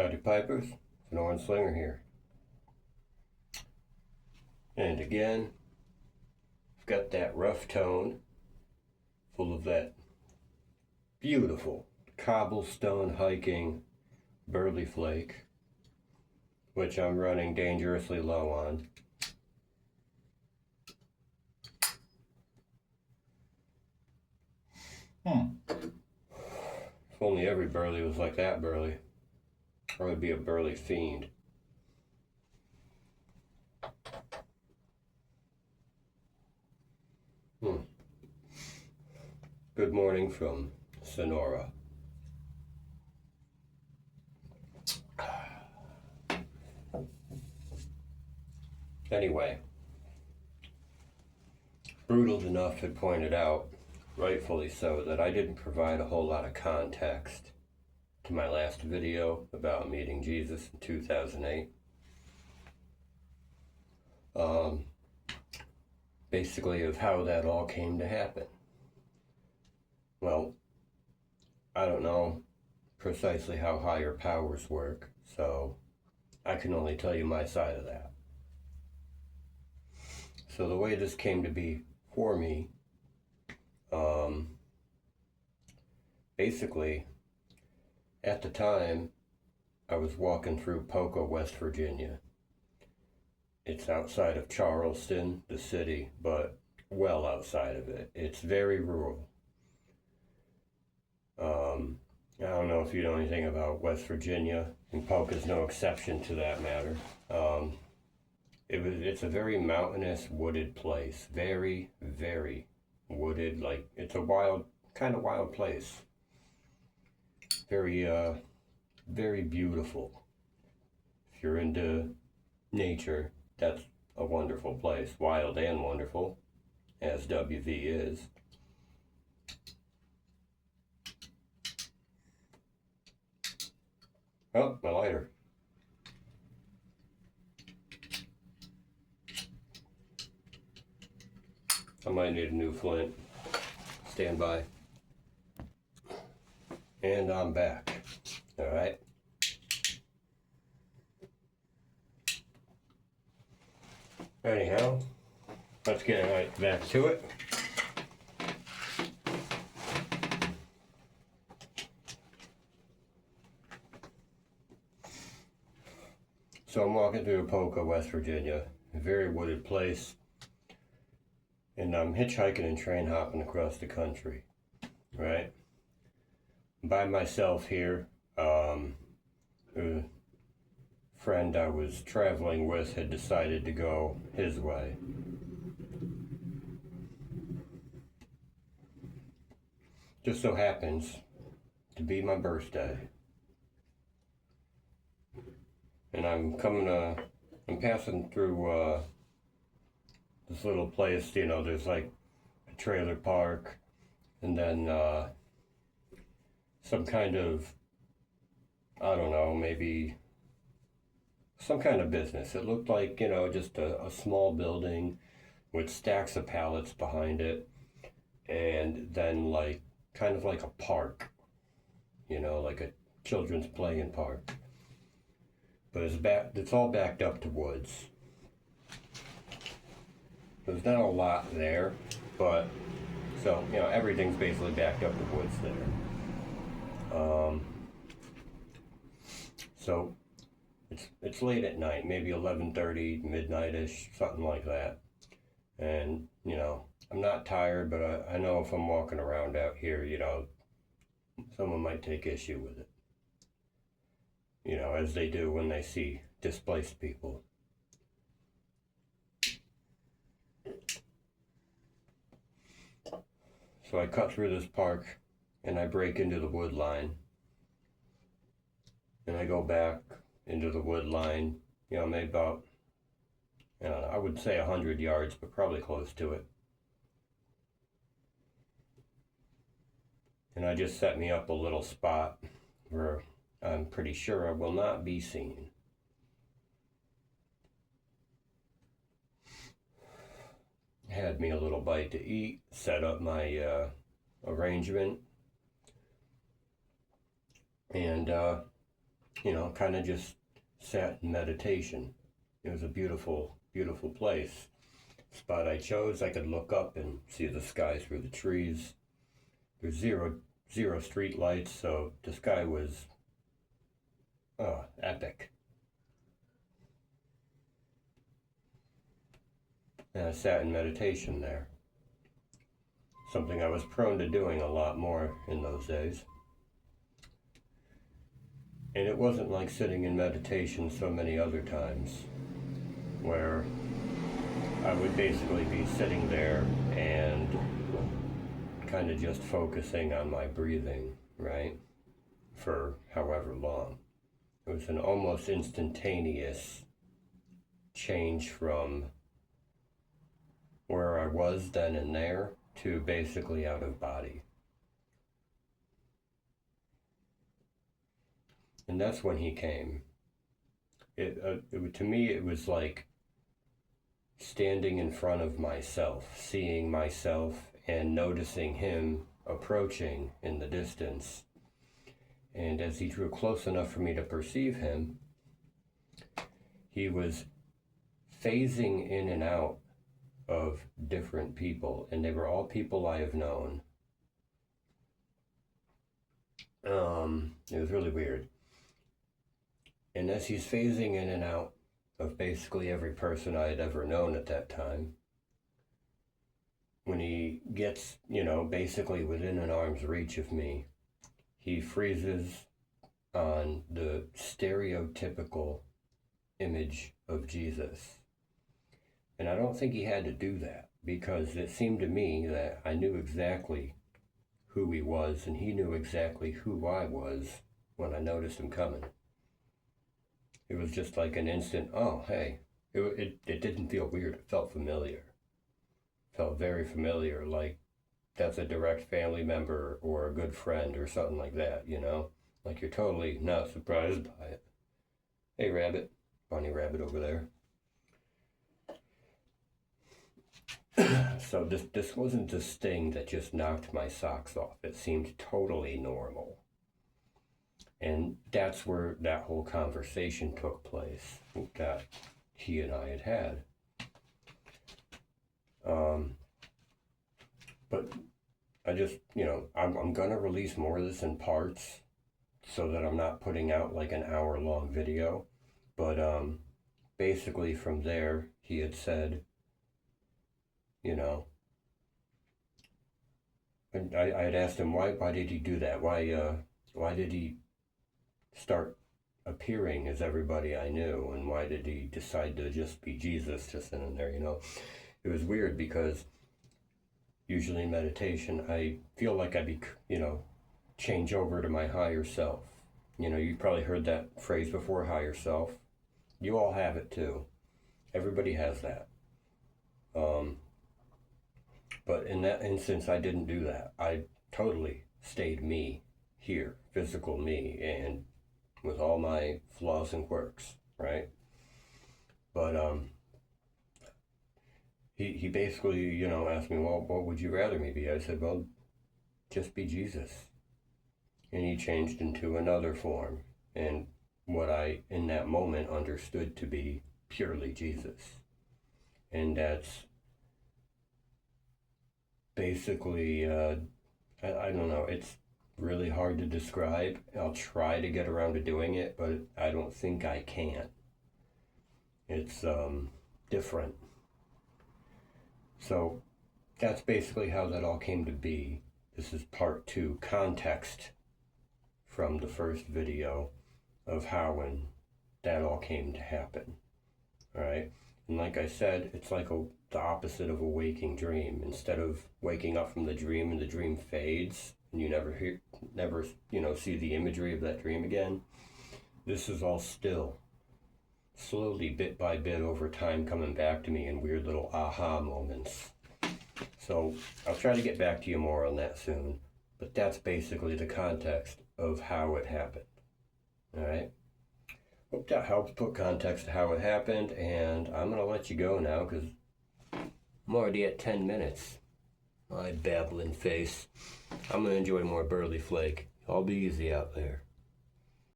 Howdy Pipers, it's an Orange Slinger here. And again, I've got that rough tone full of that beautiful cobblestone hiking burley flake, which I'm running dangerously low on. If only every burley was like that burley, or I'd be a burley fiend. Good morning from Sonora. Anyway, Brutal Enough had pointed out, rightfully so, that I didn't provide a whole lot of context to my last video about meeting Jesus in 2008. Basically of how that all came to happen. Well, I don't know precisely how higher powers work, so I can only tell you my side of that. So the way this came to be for me, basically, at the time, I was walking through Poco, West Virginia. It's outside of Charleston, the city, but well outside of it. It's very rural. I don't know if you know anything about West Virginia, and Poco's no exception to that matter. It's a very mountainous, wooded place. Very, very wooded. Like, it's a kind of wild place. Very, very beautiful. If you're into nature, that's a wonderful place. Wild and wonderful, as WV is. Oh, my lighter. I might need a new flint. Stand by. And I'm back. Alright. Anyhow, let's get right back to it. So I'm walking through Poco, West Virginia, a very wooded place, and I'm hitchhiking and train hopping across the country, right? By myself here. A friend I was traveling with had decided to go his way. Just so happens to be my birthday. And I'm passing through this little place, there's like a trailer park, and then some kind of, I don't know, maybe some kind of business. It looked like, just a small building with stacks of pallets behind it, and then like, kind of like a park, like a children's playing park. But it's all backed up to woods. There's not a lot there, but, so, everything's basically backed up to woods there. So, it's late at night, maybe 11:30, midnight-ish, something like that. And, I'm not tired, but I know if I'm walking around out here, someone might take issue with it. As they do when they see displaced people. So I cut through this park and I break into the wood line. And I go back into the wood line, maybe about, I would say 100 yards, but probably close to it. And I just set me up a little spot where I'm pretty sure I will not be seen. Had me a little bite to eat, set up my arrangement, and kind of just sat in meditation. It was a beautiful, beautiful place. Spot I chose, I could look up and see the sky through the trees. There's zero street lights, so the sky was epic. And I sat in meditation there. Something I was prone to doing a lot more in those days. And it wasn't like sitting in meditation so many other times, where I would basically be sitting there and kind of just focusing on my breathing, right? For however long. It was an almost instantaneous change from where I was then and there to basically out of body. And that's when he came. To me, it was like standing in front of myself, seeing myself and noticing him approaching in the distance. And as he drew close enough for me to perceive him, he was phasing in and out of different people, and they were all people I have known. It was really weird. And as he's phasing in and out of basically every person I had ever known at that time, when he gets, basically within an arm's reach of me, he freezes on the stereotypical image of Jesus. And I don't think he had to do that, because it seemed to me that I knew exactly who he was, and he knew exactly who I was when I noticed him coming. It was just like an instant, oh, hey. It didn't feel weird. It felt familiar. It felt very familiar, like that's a direct family member or a good friend or something like that, Like you're totally not surprised by it. Hey, Rabbit. Bunny Rabbit over there. So this wasn't the sting that just knocked my socks off. It seemed totally normal. And that's where that whole conversation took place that he and I had. But I just, I'm going to release more of this in parts so that I'm not putting out like an hour-long video. But basically from there, he had said, and I had asked him, why did he do that? Why did he start appearing as everybody I knew, and why did he decide to just be Jesus just in there, It was weird because usually in meditation, I feel like change over to my higher self. You probably heard that phrase before, higher self. You all have it too. Everybody has that. But in that instance, I didn't do that. I totally stayed me here, physical me, and with all my flaws and quirks, right? But he basically, asked me, well, what would you rather me be? I said, well, just be Jesus. And he changed into another form, and what I, in that moment, understood to be purely Jesus. And that's basically, I don't know, it's really hard to describe. I'll try to get around to doing it, but I don't think I can. It's different. So that's basically how that all came to be. This is part 2, context from the first video of how and that all came to happen. All right. And like I said, it's like the opposite of a waking dream. Instead of waking up from the dream and the dream fades and you never see the imagery of that dream again, this is all still, slowly, bit by bit, over time, coming back to me in weird little aha moments. So I'll try to get back to you more on that soon, but that's basically the context of how it happened. All right. Hope that helps put context to how it happened, and I'm going to let you go now because I'm already at 10 minutes. My babbling face. I'm going to enjoy more Burley Flake. I'll be easy out there.